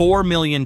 $4 million.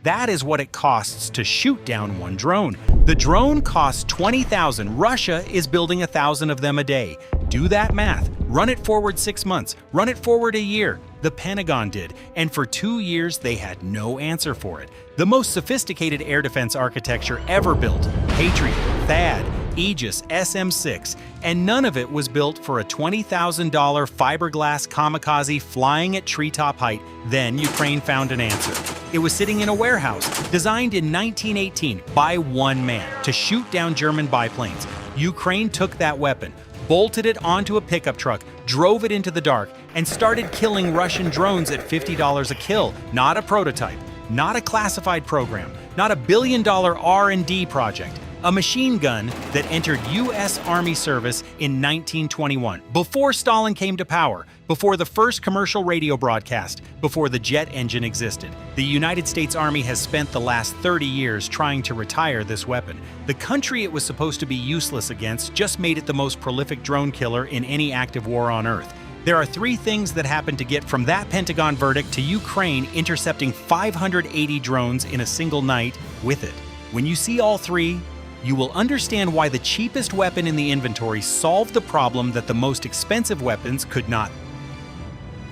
That is what it costs to shoot down one drone. The drone costs 20,000. Russia is building 1,000 of them a day. Do that math. Run it forward 6 months. Run it forward a year. The Pentagon did, and for 2 years they had no answer for it. The most sophisticated air defense architecture ever built, Patriot, THAAD, Aegis, SM-6, and none of it was built for a $20,000 fiberglass kamikaze flying at treetop height. Then Ukraine found an answer. It was sitting in a warehouse, designed in 1918 by one man to shoot down German biplanes. Ukraine took that weapon, bolted it onto a pickup truck, drove it into the dark, and started killing Russian drones at $50 a kill. Not a prototype, not a classified program, not a billion-dollar R&D project. A machine gun that entered U.S. Army service in 1921, before Stalin came to power, before the first commercial radio broadcast, before the jet engine existed. The United States Army has spent the last 30 years trying to retire this weapon. The country it was supposed to be useless against just made it the most prolific drone killer in any active war on Earth. There are 3 things that happened to get from that Pentagon verdict to Ukraine intercepting 580 drones in a single night with it. When you see all 3, you will understand why the cheapest weapon in the inventory solved the problem that the most expensive weapons could not.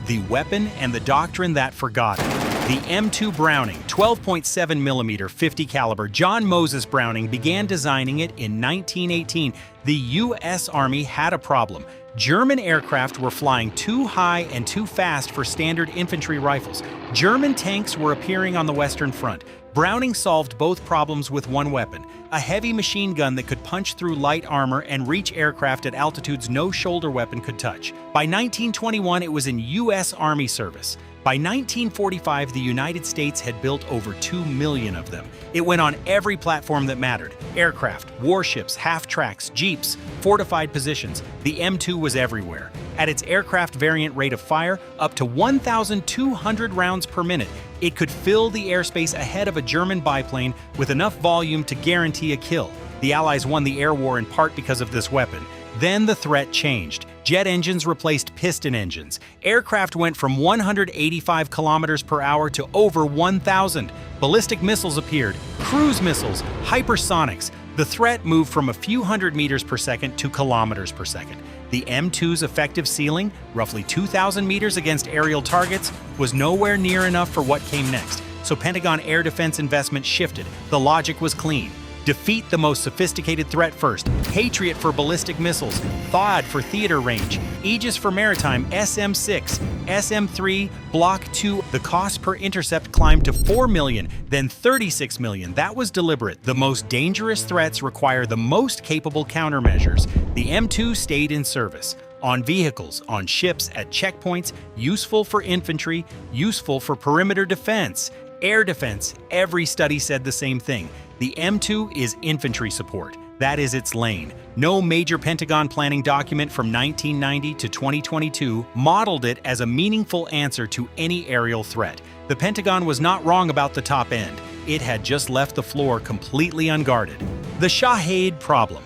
The weapon and the doctrine that forgot it. The M2 Browning, 12.7mm 50 caliber. John Moses Browning began designing it in 1918. The U.S. Army had a problem. German aircraft were flying too high and too fast for standard infantry rifles. German tanks were appearing on the Western Front. Browning solved both problems with one weapon, a heavy machine gun that could punch through light armor and reach aircraft at altitudes no shoulder weapon could touch. By 1921, it was in U.S. Army service. By 1945, the United States had built over 2 million of them. It went on every platform that mattered: aircraft, warships, half-tracks, jeeps, fortified positions. The M2 was everywhere. At its aircraft variant rate of fire, up to 1,200 rounds per minute, it could fill the airspace ahead of a German biplane with enough volume to guarantee a kill. The Allies won the air war in part because of this weapon. Then the threat changed. Jet engines replaced piston engines. Aircraft went from 185 kilometers per hour to over 1,000. Ballistic missiles appeared, cruise missiles, hypersonics. The threat moved from a few hundred meters per second to kilometers per second. The M2's effective ceiling, roughly 2,000 meters against aerial targets, was nowhere near enough for what came next. So Pentagon air defense investment shifted. The logic was clean. Defeat the most sophisticated threat first. Patriot for ballistic missiles, THAAD for theater range, Aegis for maritime, SM-6, SM-3, Block 2. The cost per intercept climbed to $4 million, then $36 million. That was deliberate. The most dangerous threats require the most capable countermeasures. The M2 stayed in service. On vehicles, on ships, at checkpoints, useful for infantry, useful for perimeter defense. Air defense, every study said the same thing. The M2 is infantry support. That is its lane. No major Pentagon planning document from 1990 to 2022 modeled it as a meaningful answer to any aerial threat. The Pentagon was not wrong about the top end. It had just left the floor completely unguarded. The Shahed problem.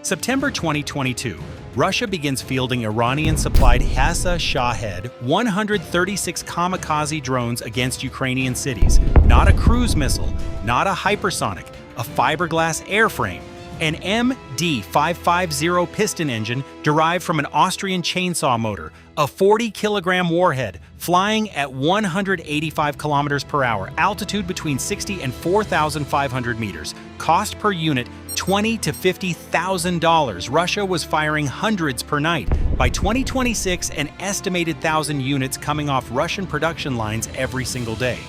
September 2022, Russia begins fielding Iranian-supplied Shahed 136 kamikaze drones against Ukrainian cities. Not a cruise missile, not a hypersonic, a fiberglass airframe. An MD-550 piston engine derived from an Austrian chainsaw motor, a 40-kilogram warhead, flying at 185 kilometers per hour, altitude between 60 and 4,500 meters, cost per unit $20,000 to $50,000. Russia was firing hundreds per night. By 2026, an estimated 1,000 units coming off Russian production lines every single day.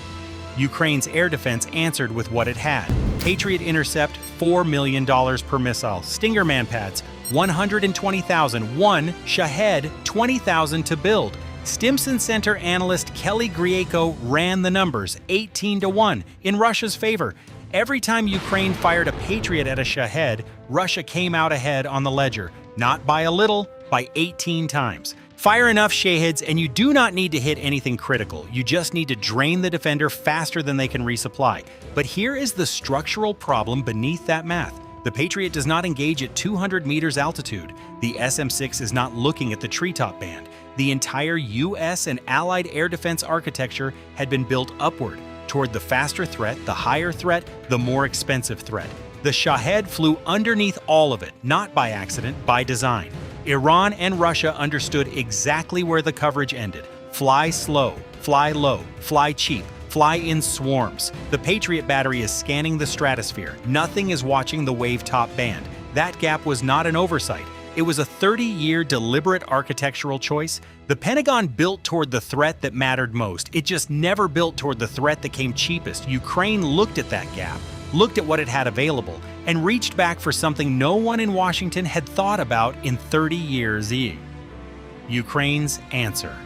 Ukraine's air defense answered with what it had. Patriot intercept, $4 million per missile. Stinger manpads, 120,000. One Shahed, 20,000 to build. Stimson Center analyst Kelly Grieco ran the numbers, 18-1, in Russia's favor. Every time Ukraine fired a Patriot at a Shahed, Russia came out ahead on the ledger. Not by a little, by 18 times. Fire enough Shaheds and you do not need to hit anything critical. You just need to drain the defender faster than they can resupply. But here is the structural problem beneath that math. The Patriot does not engage at 200 meters altitude. The SM-6 is not looking at the treetop band. The entire US and Allied air defense architecture had been built upward, toward the faster threat, the higher threat, the more expensive threat. The Shahed flew underneath all of it, not by accident, by design. Iran and Russia understood exactly where the coverage ended. Fly slow, fly low, fly cheap, fly in swarms. The Patriot battery is scanning the stratosphere. Nothing is watching the wave-top band. That gap was not an oversight. It was a 30-year deliberate architectural choice. The Pentagon built toward the threat that mattered most. It just never built toward the threat that came cheapest. Ukraine looked at that gap, looked at what it had available, and reached back for something no one in Washington had thought about in 30 years. Ukraine's answer.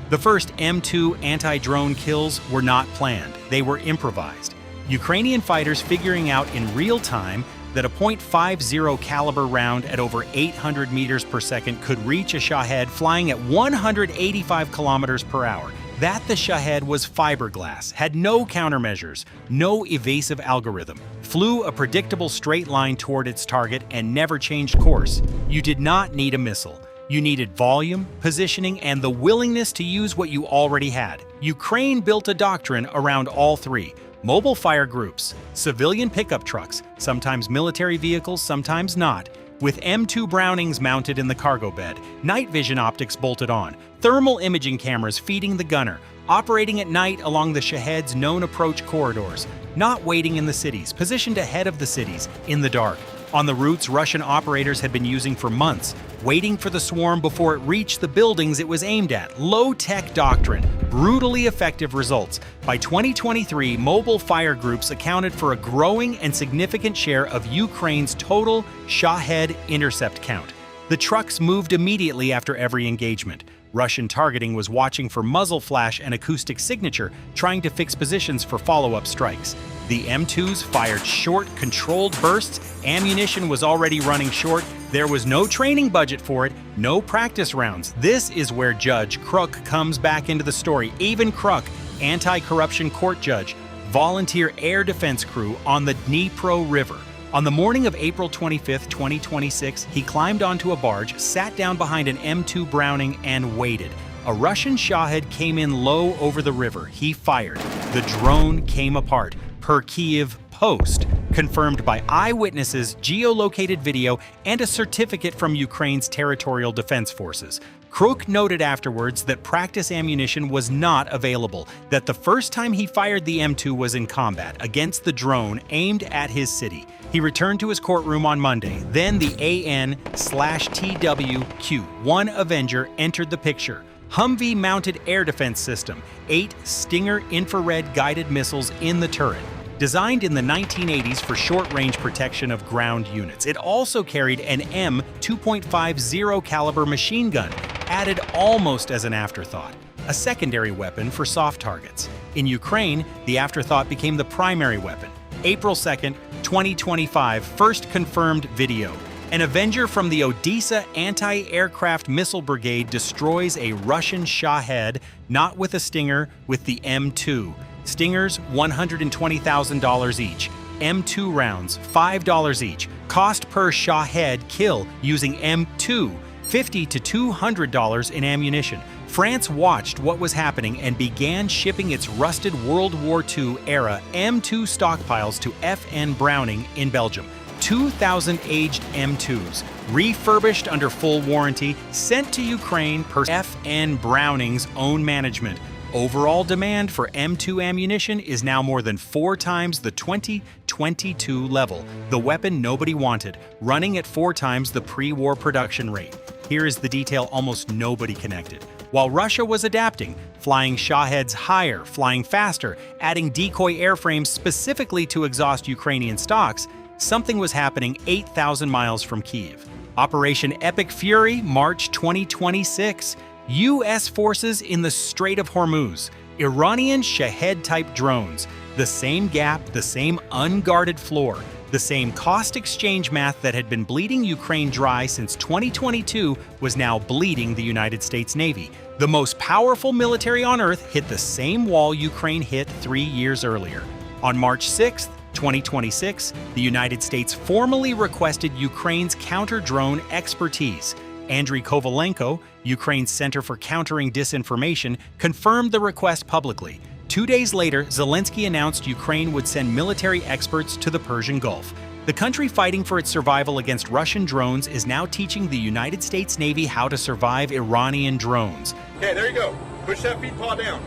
The first M2 anti-drone kills were not planned. They were improvised. Ukrainian fighters figuring out in real time that a .50 caliber round at over 800 meters per second could reach a Shahed flying at 185 kilometers per hour. That the Shahed was fiberglass, had no countermeasures, no evasive algorithm, flew a predictable straight line toward its target and never changed course. You did not need a missile. You needed volume, positioning, and the willingness to use what you already had. Ukraine built a doctrine around all three. Mobile fire groups, civilian pickup trucks, sometimes military vehicles, sometimes not, with M2 Brownings mounted in the cargo bed, night vision optics bolted on, thermal imaging cameras feeding the gunner, operating at night along the Shahed's known approach corridors, not waiting in the cities, positioned ahead of the cities, in the dark, on the routes Russian operators had been using for months, waiting for the swarm before it reached the buildings it was aimed at. Low-tech doctrine, brutally effective results. By 2023, mobile fire groups accounted for a growing and significant share of Ukraine's total Shahed intercept count. The trucks moved immediately after every engagement. Russian targeting was watching for muzzle flash and acoustic signature, trying to fix positions for follow-up strikes. The M2s fired short, controlled bursts. Ammunition was already running short. There was no training budget for it, no practice rounds. This is where Judge Crook comes back into the story. Even Crook, anti-corruption court judge, volunteer air defense crew on the Dnipro River. On the morning of April 25, 2026, he climbed onto a barge, sat down behind an M2 Browning, and waited. A Russian Shahed came in low over the river. He fired. The drone came apart. Per Kyiv Post, confirmed by eyewitnesses, geolocated video, and a certificate from Ukraine's territorial defense forces. Crook noted afterwards that practice ammunition was not available, that the first time he fired the M2 was in combat against the drone aimed at his city. He returned to his courtroom on Monday. Then the AN/TWQ-1 Avenger entered the picture. Humvee-mounted air defense system, 8 Stinger infrared guided missiles in the turret. Designed in the 1980s for short-range protection of ground units, it also carried an M2.50 caliber machine gun, added almost as an afterthought, a secondary weapon for soft targets. In Ukraine, the afterthought became the primary weapon. April 2nd, 2025, first confirmed video. An Avenger from the Odessa Anti-Aircraft Missile Brigade destroys a Russian Shahed, not with a Stinger, with the M2. Stingers, $120,000 each. M2 rounds, $5 each. Cost per Shahed kill using M2, $50 to $200 in ammunition. France watched what was happening and began shipping its rusted World War II-era M2 stockpiles to FN Browning in Belgium. 2,000 aged M2s, refurbished under full warranty, sent to Ukraine per FN Browning's own management. Overall demand for M2 ammunition is now more than 4 times the 2022 level, the weapon nobody wanted, running at 4 times the pre-war production rate. Here is the detail almost nobody connected. While Russia was adapting, flying Shaheds higher, flying faster, adding decoy airframes specifically to exhaust Ukrainian stocks, something was happening 8,000 miles from Kyiv. Operation Epic Fury, March 2026. U.S. forces in the Strait of Hormuz. Iranian Shahed-type drones. The same gap, the same unguarded floor, the same cost exchange math that had been bleeding Ukraine dry since 2022 was now bleeding the United States Navy. The most powerful military on Earth hit the same wall Ukraine hit 3 years earlier. On March 6th, 2026, the United States formally requested Ukraine's counter-drone expertise. Andriy Kovalenko, Ukraine's Center for Countering Disinformation, confirmed the request publicly. 2 days later, Zelensky announced Ukraine would send military experts to the Persian Gulf. The country fighting for its survival against Russian drones is now teaching the United States Navy how to survive Iranian drones. Okay, there you go. Push that feed paw down.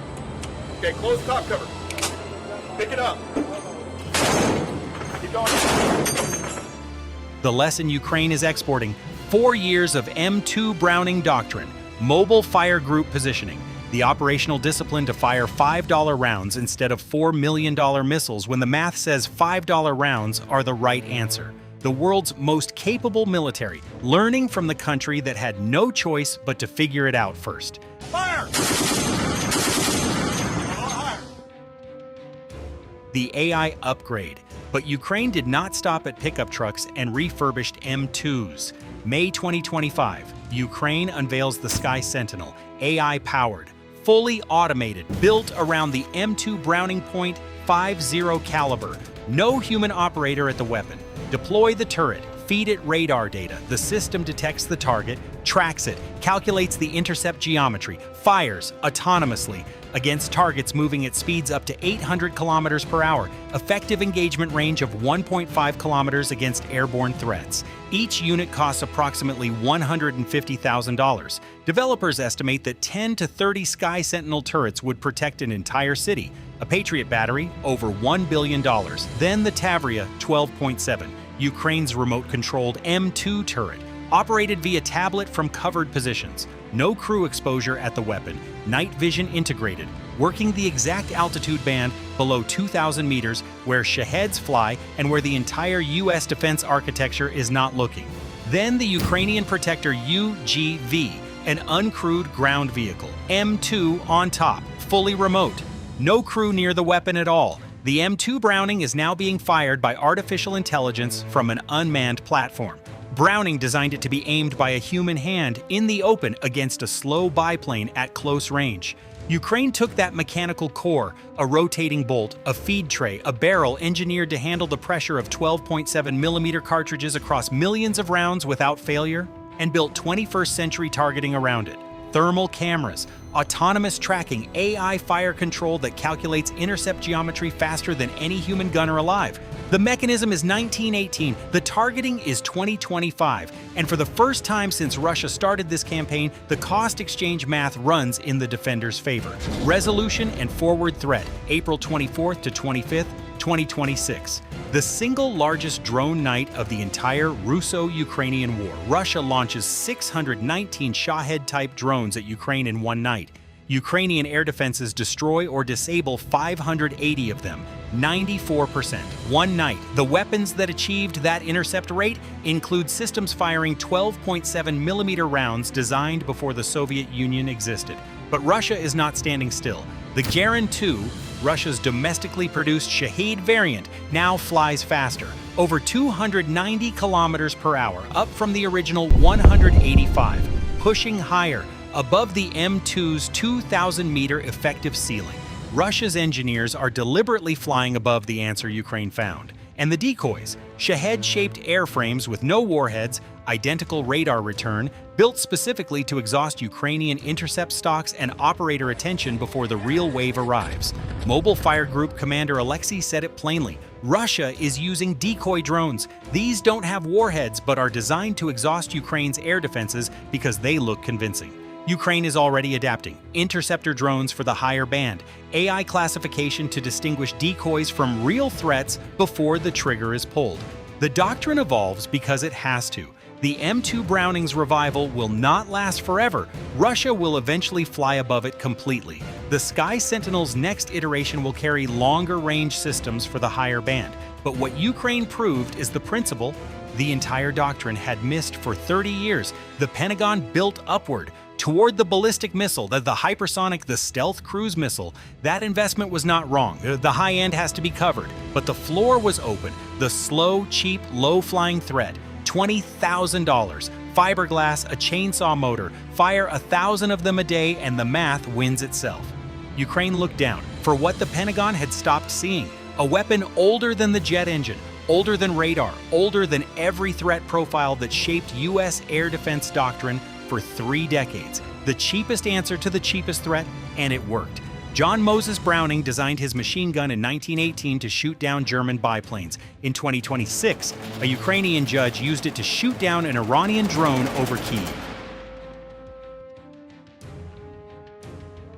Okay, close top cover. Pick it up. Keep going. The lesson Ukraine is exporting: 4 years of M2 Browning doctrine, mobile fire group positioning, the operational discipline to fire $5 rounds instead of $4 million missiles when the math says $5 rounds are the right answer. The world's most capable military, learning from the country that had no choice but to figure it out first. Fire! The AI upgrade. But Ukraine did not stop at pickup trucks and refurbished M2s. May 2025, Ukraine unveils the Sky Sentinel, AI-powered, fully automated, built around the M2 Browning .50 caliber. No human operator at the weapon. Deploy the turret, feed it radar data. The system detects the target, tracks it, calculates the intercept geometry, fires autonomously against targets moving at speeds up to 800 kilometers per hour, effective engagement range of 1.5 kilometers against airborne threats. Each unit costs approximately $150,000. Developers estimate that 10 to 30 Sky Sentinel turrets would protect an entire city. A Patriot battery, over $1 billion. Then the Tavria, 12.7, Ukraine's remote-controlled M2 turret, operated via tablet from covered positions. No crew exposure at the weapon, night vision integrated, working the exact altitude band below 2,000 meters where Shaheds fly and where the entire U.S. defense architecture is not looking. Then the Ukrainian Protector UGV, an uncrewed ground vehicle, M2 on top, fully remote. No crew near the weapon at all. The M2 Browning is now being fired by artificial intelligence from an unmanned platform. Browning designed it to be aimed by a human hand in the open against a slow biplane at close range. Ukraine took that mechanical core, a rotating bolt, a feed tray, a barrel engineered to handle the pressure of 12.7mm cartridges across millions of rounds without failure, and built 21st century targeting around it. Thermal cameras, autonomous tracking, AI fire control that calculates intercept geometry faster than any human gunner alive. The mechanism is 1918, the targeting is 2025, and for the first time since Russia started this campaign, the cost exchange math runs in the defender's favor. Resolution and forward threat, April 24th to 25th, 2026. The single largest drone night of the entire Russo-Ukrainian war. Russia launches 619 Shahed-type drones at Ukraine in one night. Ukrainian air defenses destroy or disable 580 of them, 94%. One night. The weapons that achieved that intercept rate include systems firing 12.7mm rounds designed before the Soviet Union existed. But Russia is not standing still. The Garin 2, Russia's domestically produced Shahed variant, now flies faster, over 290 kilometers per hour, up from the original 185, pushing higher, above the M2's 2,000-meter effective ceiling. Russia's engineers are deliberately flying above the answer Ukraine found. And the decoys, Shahed-shaped airframes with no warheads, identical radar return, built specifically to exhaust Ukrainian intercept stocks and operator attention before the real wave arrives. Mobile Fire Group Commander Alexei said it plainly. Russia is using decoy drones. These don't have warheads but are designed to exhaust Ukraine's air defenses because they look convincing. Ukraine is already adapting interceptor drones for the higher band, AI classification to distinguish decoys from real threats before the trigger is pulled. The doctrine evolves because it has to. The M2 Browning's revival will not last forever. Russia will eventually fly above it completely. The Sky Sentinel's next iteration will carry longer-range systems for the higher band. But what Ukraine proved is the principle the entire doctrine had missed for 30 years. The Pentagon built upward toward the ballistic missile, the hypersonic, the stealth cruise missile. That investment was not wrong. The high end has to be covered. But the floor was open. The slow, cheap, low-flying threat. $20,000. Fiberglass, a chainsaw motor. Fire 1,000 of them a day and the math wins itself. Ukraine looked down for what the Pentagon had stopped seeing. A weapon older than the jet engine, older than radar, older than every threat profile that shaped U.S. air defense doctrine for 3 decades. The cheapest answer to the cheapest threat, and it worked. John Moses Browning designed his machine gun in 1918 to shoot down German biplanes. In 2026, a Ukrainian judge used it to shoot down an Iranian drone over Kyiv.